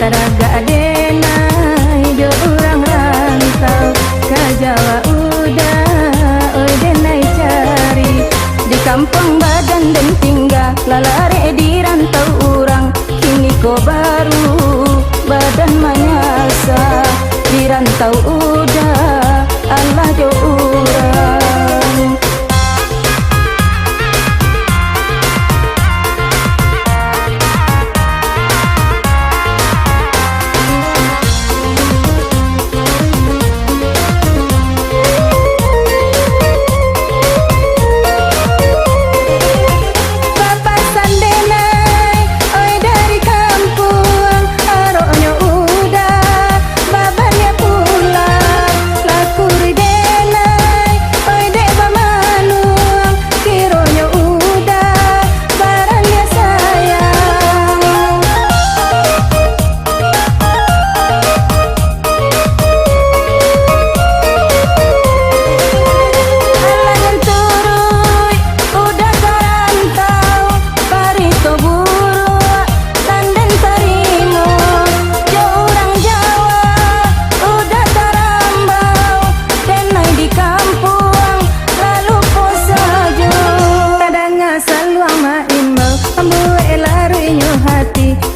taraga denai jo urang rantau ka Jawa udah oi denai cari di kampung badan dan tinggal lalare di rantau urang kini ko baru badan manyasa di rantau udah Allah jo urang.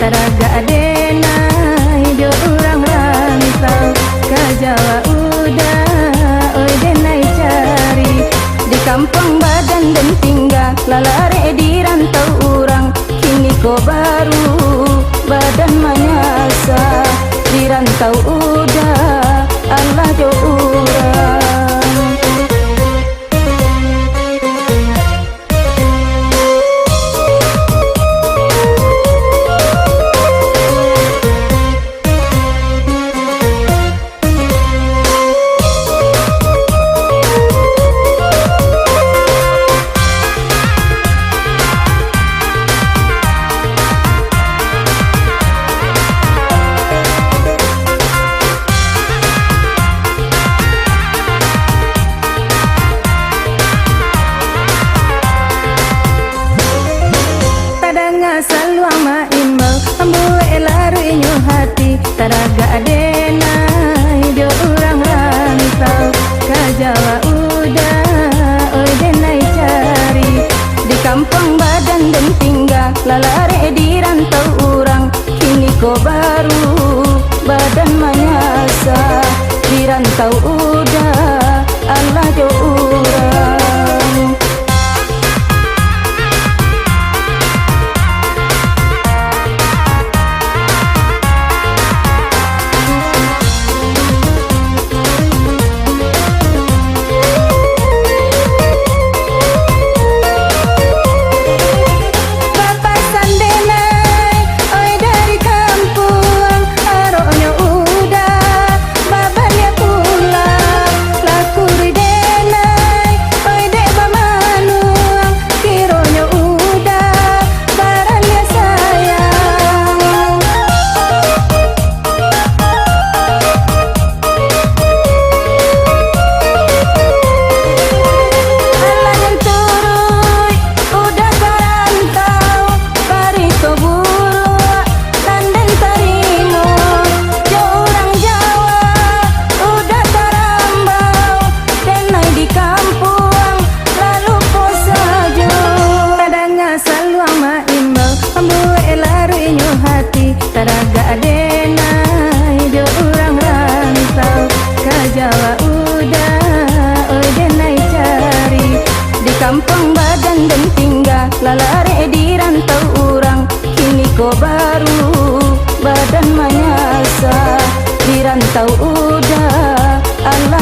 Taraga denai jo urang rantau ka Jawa udah oi denai cari di kampung badan dan tinggal lalare di rantau urang kini ko baru badan manyasa di rantau udah Allah jo urang. Saluang ma imbau ambue laru inyo hati taraga denai jo urang rantau ka Jawa udah oi denai cari di kampung badan dan tinggal lalare di rantau urang kini ko baru badan manyasa di rantau udah Allah jo urang. Taraga denai jo urang rantau ka Jawa udah oi denai cari di kampung badan dan tinggal lalare di rantau urang kini ko baru badan manyasa di rantau udah Allah